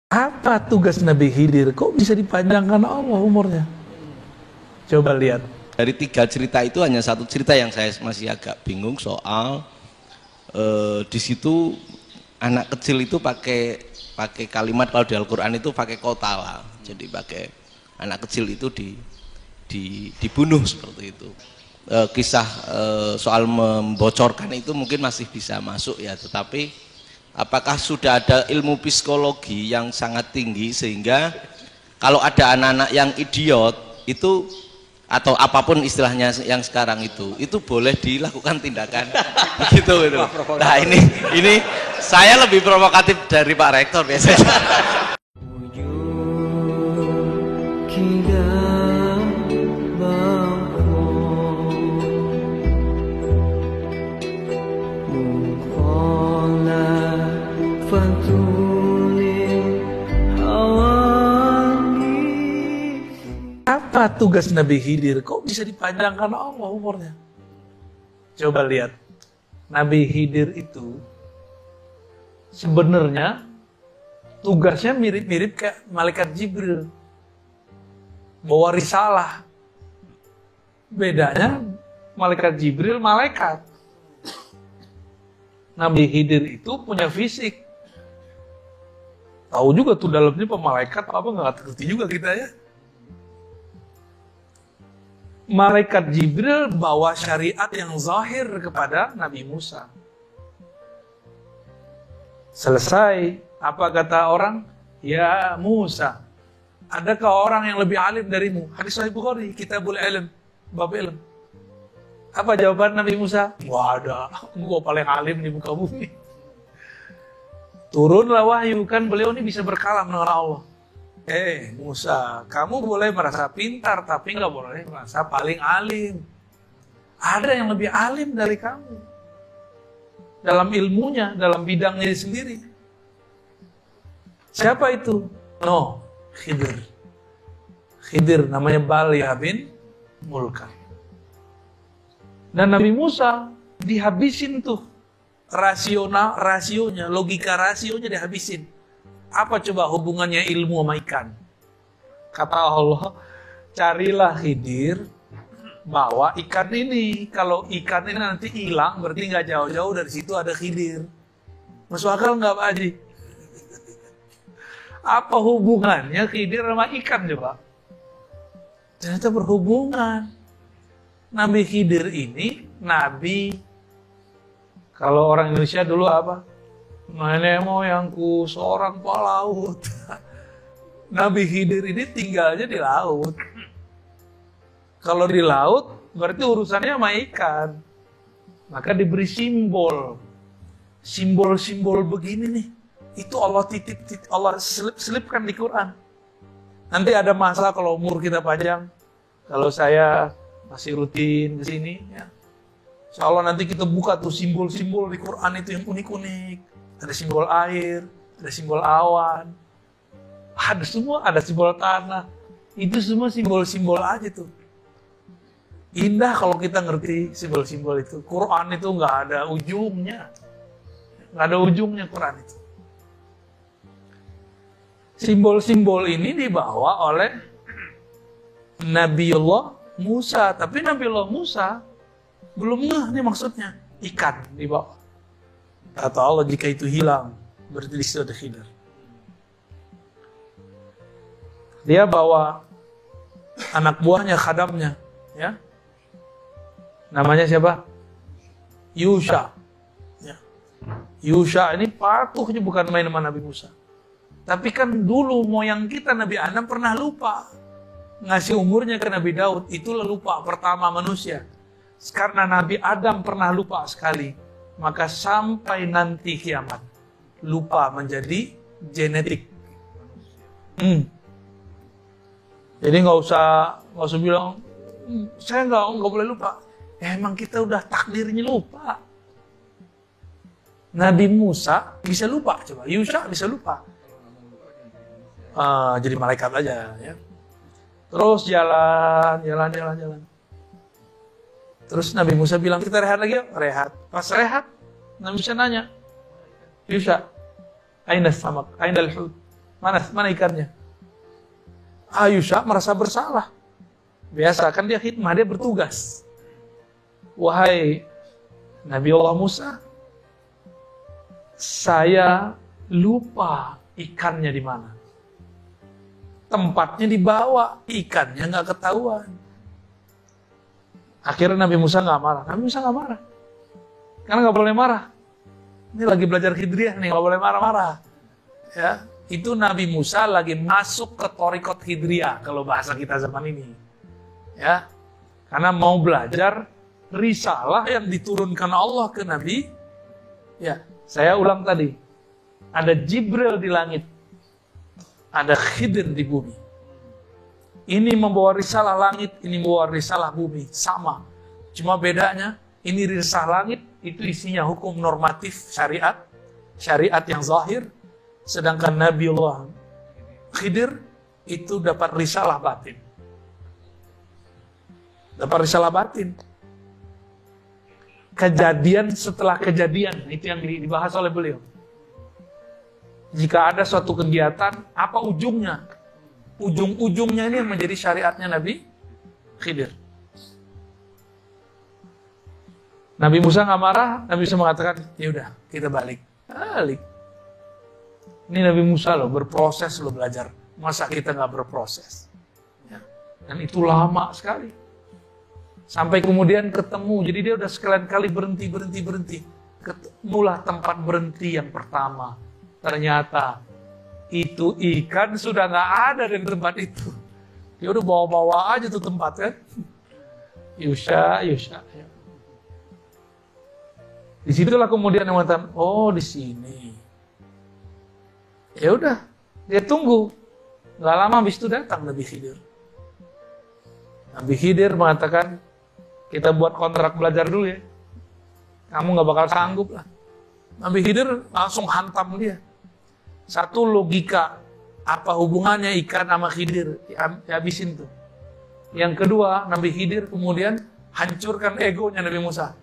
Apa tugas Nabi Khidir? Kok bisa dipanjangkan Allah umurnya? Coba lihat. Dari 3 cerita itu hanya satu cerita yang saya masih agak bingung soal di situ anak kecil itu pakai kalimat, kalau di Al-Quran itu pakai kotala, jadi pakai anak kecil itu dibunuh seperti itu. Kisah soal membocorkan itu mungkin masih bisa masuk ya, tetapi apakah sudah ada ilmu psikologi yang sangat tinggi sehingga kalau ada anak-anak yang idiot itu atau apapun istilahnya yang sekarang itu boleh dilakukan tindakan begitu itu. Nah ini saya lebih provokatif dari Pak Rektor biasanya. Apa tugas Nabi Khidir? Kok bisa dipanjangkan Allah umurnya? Coba lihat. Nabi Khidir itu sebenarnya tugasnya mirip-mirip kayak malaikat Jibril. Bawa risalah. Bedanya malaikat Jibril malaikat. Nabi Khidir itu punya fisik. Tahu juga tuh dalamnya pemalaikat apa nggak ngerti juga kita ya. Malaikat Jibril bawa syariat yang zahir kepada Nabi Musa. Selesai, apa kata orang? Ya Musa, adakah orang yang lebih alim darimu? Hadis Sahih Bukhari, Kitabul Ilm, bab ilm. Apa jawaban Nabi Musa? Wah ada, gua paling alim di muka bumi. Turunlah wahyu, kan beliau ini bisa berkalam dengan Allah. Musa, kamu boleh merasa pintar, tapi nggak boleh merasa paling alim. Ada yang lebih alim dari kamu. Dalam ilmunya, dalam bidangnya sendiri. Siapa itu? Khidir. Khidir, namanya Balya bin Mulkan. Dan Nabi Musa dihabisin tuh. Rasionya, logika rasionya dihabisin. Apa coba hubungannya ilmu sama ikan? Kata Allah, carilah Khidir, bawa ikan ini. Kalau ikan ini nanti hilang, berarti nggak jauh-jauh dari situ ada Khidir. Masuk akal nggak Pak Haji? Apa hubungannya Khidir sama ikan coba? Ternyata berhubungan. Nabi Khidir ini, Nabi, kalau orang Indonesia dulu apa? Nenek moyangku seorang pelaut. Nabi Khidir ini tinggalnya di laut. Kalau di laut berarti urusannya sama ikan. Maka diberi simbol. Simbol-simbol begini nih. Itu Allah Allah selipkan di Quran. Nanti ada masa kalau umur kita panjang, kalau saya masih rutin ke sini ya. Insya Allah nanti kita buka tuh simbol-simbol di Quran itu yang unik-unik. Ada simbol air, ada simbol awan, ada semua, ada simbol tanah. Itu semua simbol-simbol aja tuh. Indah kalau kita ngerti simbol-simbol itu. Quran itu nggak ada ujungnya. Nggak ada ujungnya Quran itu. Simbol-simbol ini dibawa oleh Nabiullah Musa. Tapi Nabiullah Musa belum ngeh nih maksudnya. Ikan dibawa. Kata Allah, jika itu hilang, berarti di situ ada Khidir. Dia bawa anak buahnya, khadamnya, ya. Namanya siapa? Yusha. Ya. Yusha ini patuhnya bukan main sama Nabi Musa. Tapi kan dulu moyang kita Nabi Adam pernah lupa ngasih umurnya ke Nabi Daud. Itulah lupa pertama manusia. Karena Nabi Adam pernah lupa sekali. Maka sampai nanti kiamat lupa menjadi genetik. Jadi nggak usah bilang saya nggak boleh lupa. Emang kita udah takdirnya lupa. Nabi Musa bisa lupa, coba Yusha bisa lupa. Jadi malaikat aja ya. Terus jalan. Terus Nabi Musa bilang, kita rehat lagi yuk. Rehat. Pas rehat, Nabi Musa nanya, Yusha, aina samak, aina al-hud? Mana ikannya? Yusha merasa bersalah. Biasa kan dia khidmah, dia bertugas. Wahai Nabi Allah Musa, saya lupa ikannya di mana. Tempatnya dibawa, ikannya nggak ketahuan. Akhirnya Nabi Musa nggak marah. Nabi Musa nggak marah, karena nggak boleh marah. Ini lagi belajar Hidriyah nih, nggak boleh marah-marah. Ya, itu Nabi Musa lagi masuk ke Thariqat Hidriyah kalau bahasa kita zaman ini. Ya, karena mau belajar risalah yang diturunkan Allah ke Nabi. Ya, saya ulang tadi. Ada Jibril di langit, ada Khidir di bumi. Ini membawa risalah langit, ini membawa risalah bumi, sama. Cuma bedanya, ini risalah langit itu isinya hukum normatif syariat yang zahir, sedangkan Nabiullah Khidir itu dapat risalah batin. Dapat risalah batin. Kejadian setelah kejadian, itu yang dibahas oleh beliau. Jika ada suatu kegiatan, apa ujungnya? Ujung-ujungnya ini yang menjadi syariatnya Nabi Khidir. Nabi Musa nggak marah, Nabi Musa mengatakan, ya udah kita balik. Ini Nabi Musa loh, berproses loh belajar. Masa kita nggak berproses? Ya. Dan itu lama sekali. Sampai kemudian ketemu, jadi dia udah sekalian kali berhenti. Ketemulah tempat berhenti yang pertama. Ternyata itu ikan sudah nggak ada di tempat itu. Dia udah bawa-bawa aja tuh tempat kan. Yusha. Ya. Disitulah kemudian yang mengatakan, oh di sini. Ya udah, dia tunggu. Nggak lama habis itu datang Nabi Khidir. Nabi Khidir mengatakan, kita buat kontrak belajar dulu ya. Kamu nggak bakal sanggup lah. Nabi Khidir langsung hantam dia. Satu logika, apa hubungannya ikan sama Khidir? Dihabisin tuh. Yang kedua, Nabi Khidir kemudian hancurkan egonya Nabi Musa.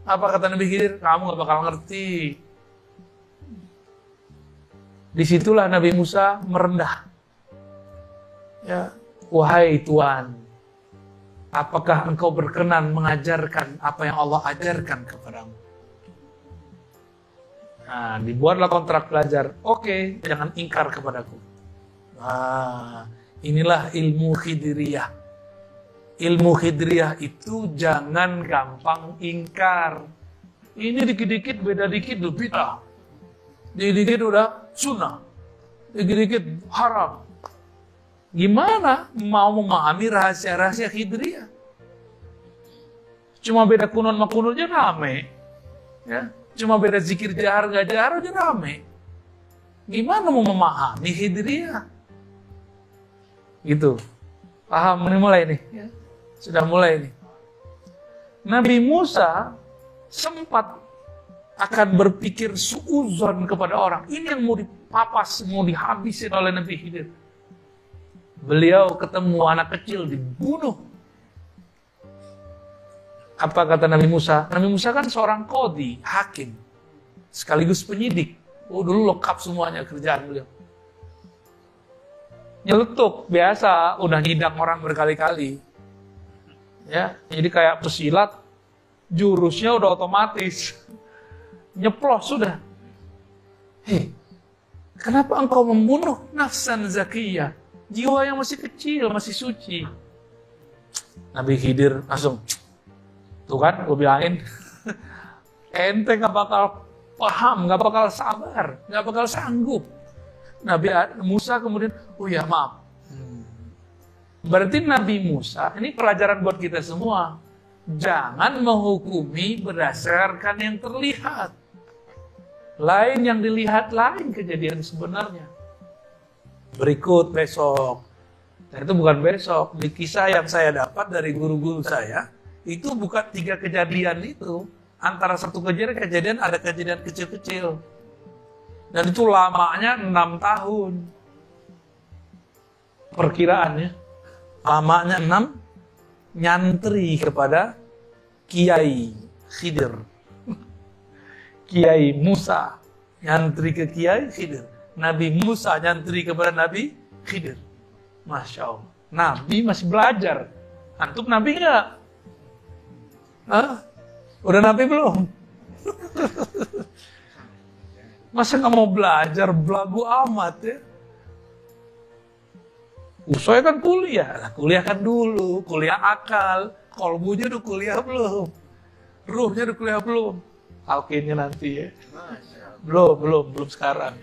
Apa kata Nabi Khidir? Kamu gak bakal ngerti. Disitulah Nabi Musa merendah. Ya, wahai Tuhan, apakah engkau berkenan mengajarkan apa yang Allah ajarkan kepadamu? Nah, dibuatlah kontrak belajar. Oke, jangan ingkar kepadaku. Nah, inilah ilmu Khidiriyah. Ilmu Khidiriyah itu jangan gampang ingkar. Ini dikit-dikit, beda dikit udah bid'ah. Dikit-dikit udah sunnah. Dikit-dikit haram. Gimana mau memahami rahasia-rahasia Khidiriyah? Cuma beda kunun sama kunun aja rame. Ya. Cuma beda zikir jahar gak jahar aja rame. Gimana mau memahami Khidiriyah? Gitu. Paham? Ini mulai nih. Ya. Sudah mulai nih. Nabi Musa sempat akan berpikir suuzon kepada orang. Ini yang mau dipapas, mau dihabisin oleh Nabi Khidir. Beliau ketemu anak kecil dibunuh. Apa kata Nabi Musa? Nabi Musa kan seorang qadhi, hakim, sekaligus penyidik. Oh, dulu lengkap semuanya kerjaan beliau. Nyeletuk, biasa, udah nyidang orang berkali-kali. Ya, jadi kayak pesilat, jurusnya udah otomatis. Nyeplos sudah. Hei, kenapa engkau membunuh nafsan zakiyah? Jiwa yang masih kecil, masih suci. Nabi Khidir langsung, tuh kan, gue bilangin, ente gak bakal paham, gak bakal sabar, gak bakal sanggup. Nabi Musa kemudian, oh ya maaf. Berarti Nabi Musa, ini pelajaran buat kita semua. Jangan menghukumi berdasarkan yang terlihat. Lain yang dilihat, lain kejadian sebenarnya. Berikut besok. Dan itu bukan besok. Di kisah yang saya dapat dari guru-guru saya, itu bukan 3 kejadian itu. Antara satu kejadian ada kejadian kecil-kecil. Dan itu lamanya 6 tahun. Perkiraannya. Lamanya 6, nyantri kepada Kiai Khidir. Kiai Musa. Nyantri ke Kiai Khidir. Nabi Musa nyantri kepada Nabi Khidir. Masya Allah. Nabi masih belajar. Antum Nabi nggak? Hah? Udah Nabi belum? Masa nggak mau belajar, belagu amat ya? Saya kan kuliah kan dulu, kuliah akal, kolbunya udah kuliah belum, ruhnya udah kuliah belum, talqinnya nanti ya, belum sekarang.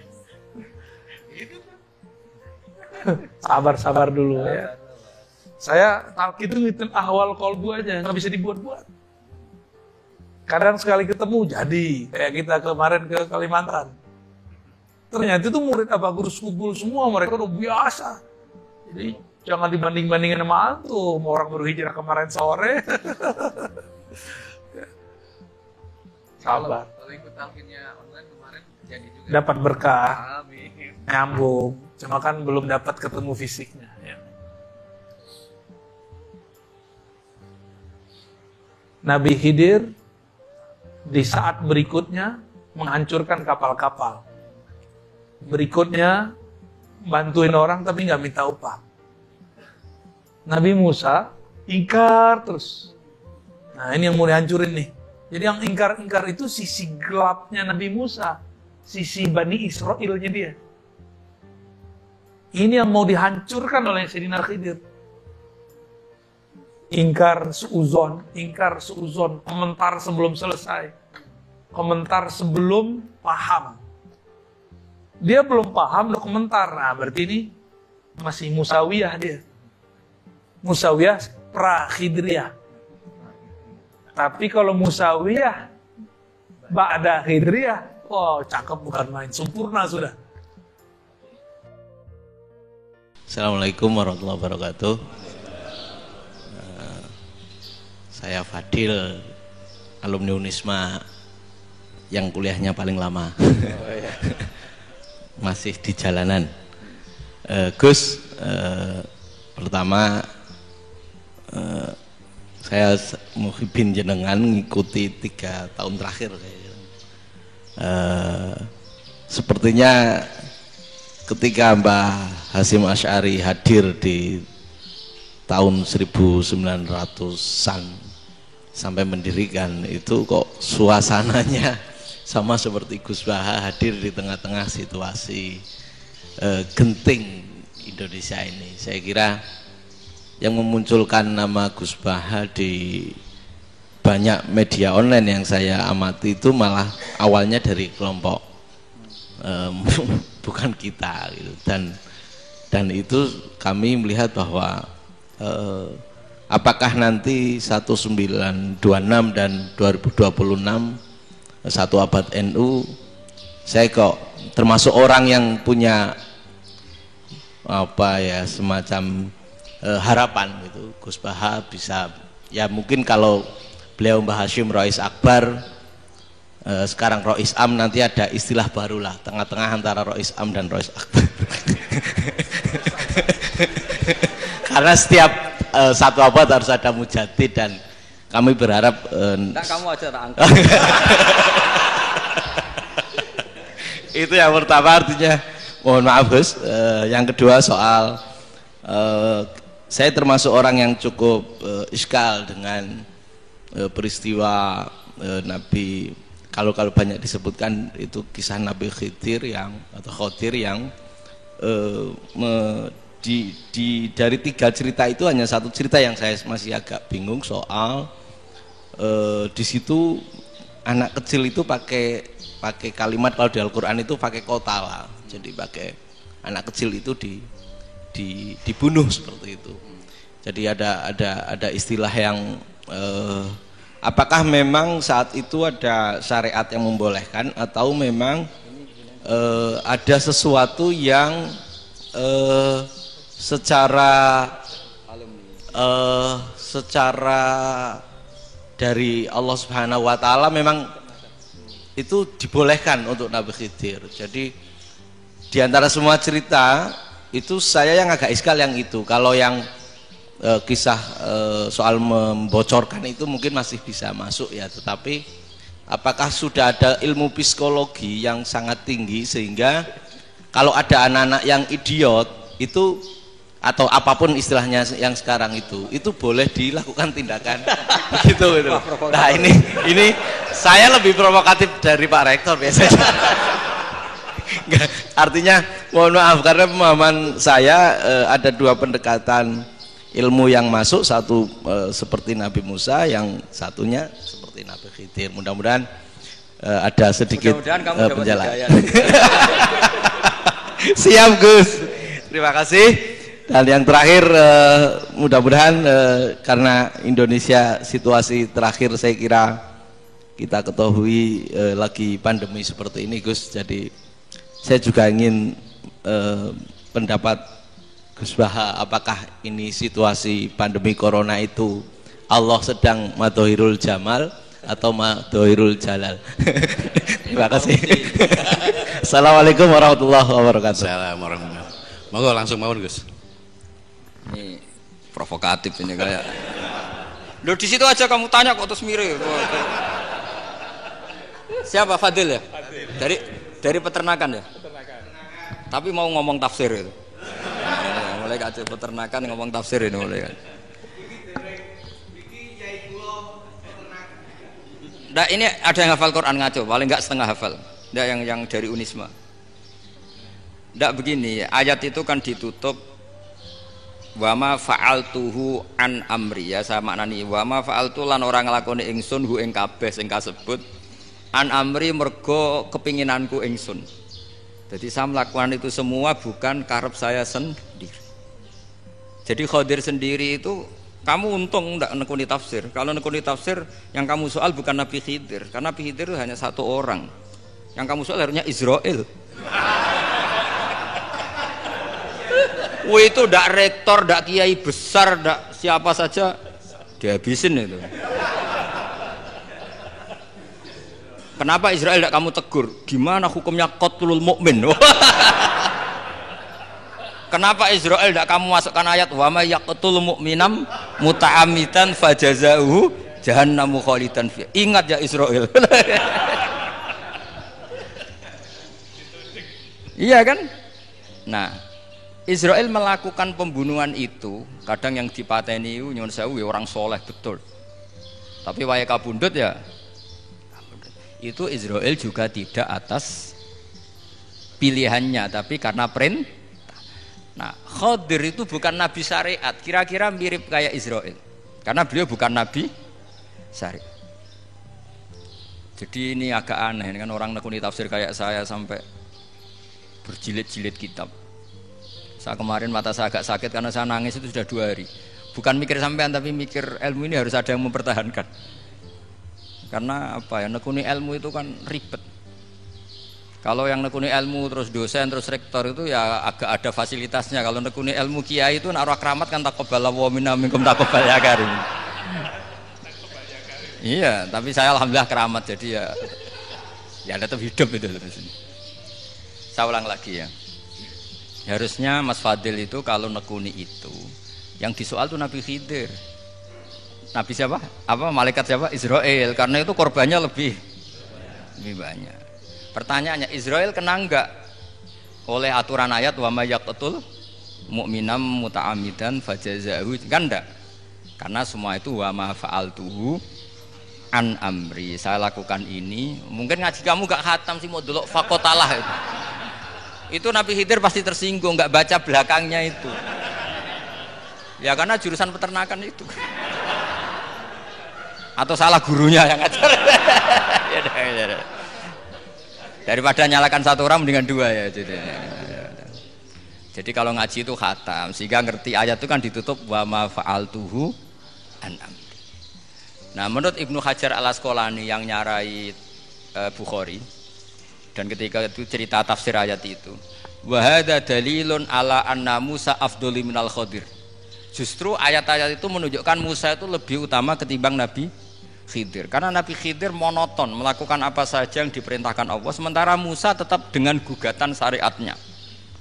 Sabar dulu ya. Saya talqin itu ngitung ahwal kolbu aja, nggak bisa dibuat-buat. Kadang sekali ketemu jadi, kayak kita kemarin ke Kalimantan. Ternyata itu murid Abah Guru Skubul semua, mereka udah biasa. Jadi jangan dibanding-bandingin sama antum, orang baru hijrah kemarin sore. Sabar. Kalau ikut talqinnya online kemarin jadi juga. Dapat berkah, Amin. nyambung. Cuma kan belum dapat ketemu fisiknya. Ya. Nabi Khidir di saat berikutnya menghancurkan kapal-kapal. Berikutnya bantuin orang tapi nggak minta upah. Nabi Musa ingkar terus. Nah ini yang mau dihancurin nih. Jadi yang ingkar-ingkar itu sisi gelapnya Nabi Musa, sisi Bani Israilnya dia. Ini yang mau dihancurkan oleh Sayyidina Khidir. Ingkar suuzon, komentar sebelum selesai. Komentar sebelum paham. Dia belum paham, udah komentar. Nah, berarti ini masih Musawiyah dia. Musawiyah pra-Khidriyah. Tapi kalau Musawiyah ba'da Khidriyah, oh cakep bukan main, sempurna sudah. Assalamualaikum warahmatullahi wabarakatuh. Saya Fadil, alumni Unisma yang kuliahnya paling lama. Masih di jalanan. Gus, pertama saya muhibin jenengan ngikuti 3 tahun terakhir. Sepertinya ketika Mbah Hasyim Asy'ari hadir di tahun 1900-an sampai mendirikan itu kok suasananya sama seperti Gus Baha hadir di tengah-tengah situasi genting Indonesia ini. Saya kira yang memunculkan nama Gus Baha di banyak media online yang saya amati itu malah awalnya dari kelompok bukan kita gitu. Dan itu kami melihat bahwa apakah nanti 1926 dan 2026 satu abad NU, saya kok termasuk orang yang punya apa ya semacam harapan gitu. Gus Baha bisa, ya mungkin kalau beliau Mbah Hasyim Rois Akbar, sekarang Rois Am, nanti ada istilah baru lah, tengah-tengah antara Rois Am dan Rois Akbar. Karena setiap satu abad harus ada mujadid dan kami berharap Kamu aja tak angkat. itu yang pertama, artinya mohon maaf Gus. Yang kedua soal saya termasuk orang yang cukup iskal dengan peristiwa Nabi, kalau banyak disebutkan itu kisah Nabi Khidir atau Khodir yang dari 3 cerita itu hanya satu cerita yang saya masih agak bingung soal di situ anak kecil itu pakai kalimat, kalau di Al-Quran itu pakai kotala, jadi pakai anak kecil itu dibunuh seperti itu. Jadi ada istilah yang apakah memang saat itu ada syariat yang membolehkan atau memang ada sesuatu yang secara dari Allah Subhanahu wa taala memang itu dibolehkan untuk Nabi Khidir. Jadi di antara semua cerita itu saya yang agak iskal yang itu. Kalau yang kisah soal membocorkan itu mungkin masih bisa masuk ya, tetapi apakah sudah ada ilmu psikologi yang sangat tinggi sehingga kalau ada anak-anak yang idiot itu atau apapun istilahnya yang sekarang itu boleh dilakukan tindakan begitu gitu. Nah ini saya lebih provokatif dari Pak Rektor biasanya. Nggak, artinya mohon maaf karena pemahaman saya ada dua pendekatan ilmu yang masuk, satu seperti Nabi Musa, yang satunya seperti Nabi Khidir. Mudah-mudahan ada sedikit penjelasan. Siap Gus, terima kasih. Dan yang terakhir mudah-mudahan karena Indonesia situasi terakhir saya kira kita ketahui lagi pandemi seperti ini Gus, jadi saya juga ingin pendapat Gus Baha, apakah ini situasi pandemi corona itu Allah sedang madhohirul jamal atau madhohirul jalal? Terima kasih. Assalamualaikum warahmatullahi wabarakatuh. Assalamualaikum warahmatullahi wabarakatuh. Monggo langsung mawon Gus. Ini provokatif ini kayak. Loh di situ aja kamu tanya kok terus mirip. Siapa Fadil ya? Dari peternakan ya? Tapi mau ngomong tafsir itu. Mulai kacau peternakan ngomong tafsir ini mulai kan. Nah ini ada yang hafal Quran ngaco, paling enggak setengah hafal. Enggak yang dari Unisma. Enggak begini, ayat itu kan ditutup wama fa'altuhu an amri, ya saya maknani wama fa'altu lan orang nglakoni ingsun hu ing kabeh sing kasebut an amri mergo kepinginanku ingsun. Jadi saya melakukan itu semua bukan karep saya sendiri. Jadi Khadir sendiri itu kamu untung enggak nekuni tafsir. Kalau nekuni tafsir yang kamu soal bukan Nabi Khidir, karena Nabi Khidir itu hanya satu orang. Yang kamu soal harusnya Israel. Wah itu ndak rektor, ndak kiai besar, ndak siapa saja dihabisin itu. Kenapa Israel ndak kamu tegur? Gimana hukumnya qatlul mukmin? Kenapa Israel ndak kamu masukkan ayat wa may yaqtul mu'minam muta'ammidan fajazauhu jahannamu khalidan fiha. Ingat ya Israel. Iya kan? Nah, Israel melakukan pembunuhan itu, kadang yang dipateni nyuwun sewu orang soleh betul. Tapi wae kabundut ya. Itu Israel juga tidak atas pilihannya, tapi karena perintah. Nah, Khadir itu bukan nabi syariat, kira-kira mirip kayak Israel. Karena beliau bukan nabi syariat. Jadi ini agak aneh, ini kan orang nekuni tafsir kayak saya sampai berjilid-jilid kitab. Saya kemarin mata saya agak sakit karena saya nangis itu sudah 2 hari. Bukan mikir sampean tapi mikir ilmu ini harus ada yang mempertahankan. Karena apa ya, nekuni ilmu itu kan ribet. Kalau yang nekuni ilmu terus dosen terus rektor itu ya agak ada fasilitasnya. Kalau nekuni ilmu kiai itu naruh keramat kan taqabbala wa minna minkum taqabbal ya karim. Iya, tapi saya alhamdulillah keramat jadi ya tetap hidup itu terus. Saya ulang lagi ya. Harusnya Mas Fadil itu kalau nekuni itu yang disoal tuh Nabi Khidir. Nabi siapa? Apa malaikat siapa? Israel. Karena itu korbannya lebih banyak. Pertanyaannya, Israel kena enggak oleh aturan ayat wa may yaqtul mu'minam muta'ammidan fajazahu? Kan enggak. Karena semua itu wa ma fa'altuhu an amri. Saya lakukan ini. Mungkin ngaji kamu enggak khatam sih mau delok fakotalah itu. Itu Nabi Khidir pasti tersinggung, enggak baca belakangnya itu. Ya karena jurusan peternakan itu. Atau salah gurunya yang ngajar. Ya. Daripada nyalakan satu orang mendingan 2 ya. Jadi kalau ngaji itu khatam sehingga ngerti ayat itu kan ditutup wa ma fa'altuhu an amri. Nah, menurut Ibnu Hajar Al-Asqalani yang nyarai Bukhari dan ketika itu cerita tafsir ayat itu, wa hadza dalilun ala anna Musa afdhalu minal Khadir. Justru ayat-ayat itu menunjukkan Musa itu lebih utama ketimbang Nabi Khidir, karena Nabi Khidir monoton melakukan apa saja yang diperintahkan Allah, sementara Musa tetap dengan gugatan syariatnya.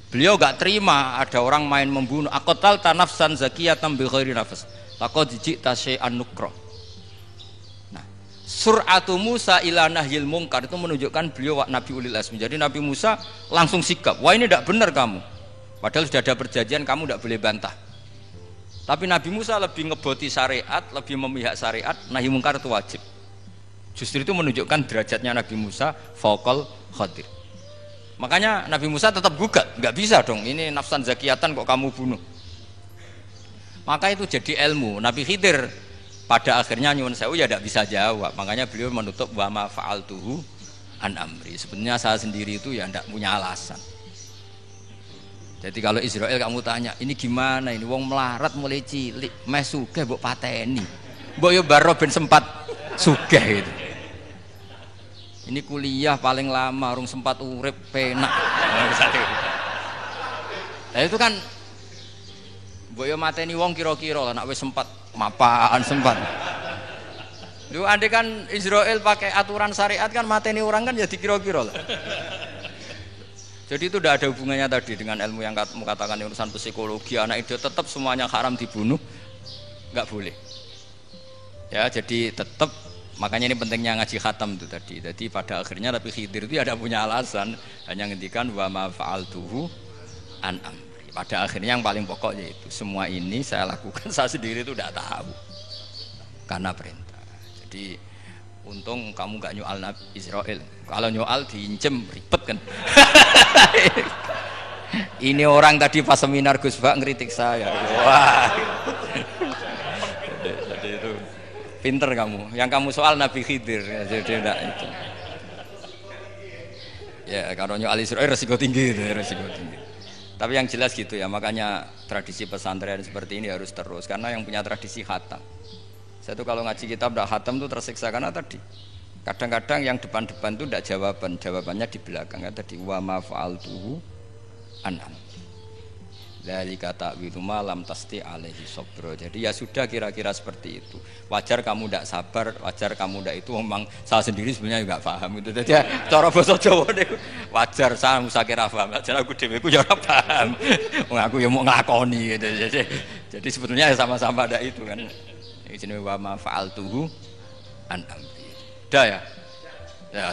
Beliau gak terima ada orang main membunuh. Aqtal tanafsan zakiyatan bi ghairi nafs laqad ji'ta syai'an nukra. Nah, sur'atu Musa ila nahyil mungkar itu menunjukkan beliau Nabi ulil azmi. Jadi Nabi Musa langsung sikap, wah ini tidak benar kamu. Padahal sudah ada perjanjian, kamu tidak boleh bantah. Tapi Nabi Musa lebih ngeboti syariat, lebih memihak syariat, nahi mungkar itu wajib. Justru itu menunjukkan derajatnya Nabi Musa fauqal Khadir. Makanya Nabi Musa tetap gugat, nggak bisa dong, ini nafsan zakiyatan kok kamu bunuh. Maka itu jadi ilmu. Nabi Khidir pada akhirnya nyuwun sewu ya tidak bisa jawab. Makanya beliau menutup wa ma fa'altuhu an amri. Sebenarnya saya sendiri itu ya tidak punya alasan. Jadi kalau Israel kamu tanya, ini gimana ini wong melarat mulai cilik, meh sugih mbok pateni. Mbok yo baro ben sempat sugih itu. Ini kuliah paling lama urung sempat urip penak. Nah itu kan mbok yo mateni wong kira-kira lah nek wis sempat mapan sempat. Lu andai kan Israel pakai aturan syariat kan mateni orang kan ya dikira-kira lah. Jadi itu tidak ada hubungannya tadi dengan ilmu yang kamu katakan urusan psikologi anak itu tetap semuanya haram dibunuh, nggak boleh. Ya jadi tetap makanya ini pentingnya ngaji khatam itu tadi. Jadi pada akhirnya Nabi Khidir itu ada punya alasan hanya ngendikan wa ma fa'altuhu an amri. Pada akhirnya yang paling pokok yaitu semua ini saya lakukan saya sendiri itu tidak tahu karena perintah. Jadi untung kamu nggak nyual Nabi Israel. Kalau nyual diincem ribet kan. Ini orang tadi pas seminar Gus Bak ngeritik saya. Wah. Jadi itu pinter kamu. Yang kamu soal Nabi Khidir. Jadi enggak itu. Ya kalau nyual Israel resiko tinggi itu, resiko tinggi. Tapi yang jelas gitu ya. Makanya tradisi pesantren seperti ini harus terus karena yang punya tradisi khatam. Saya tuh kalau ngaji kitab tidak khatam tuh tersiksa karena tadi kadang-kadang yang depan-depan tuh tidak jawabannya di belakang kan tadi wa ma fa'altuhu an amri. Dzalika ta'wilu ma lam tasti alaihi sabra. Jadi ya sudah kira-kira seperti itu. Wajar kamu tidak sabar, wajar kamu tidak itu memang saya sendiri sebenarnya juga paham itu. Jadi ya, cara basa Jawa niku wajar saya musakira paham. Wajar aku dhewe ku ya ora paham. Wong aku ya mau nglakoni gitu. Jadi sebetulnya ya sama-sama ada itu kan. Ini wa ma fa'altuhu an amri. Dah ya. Ya.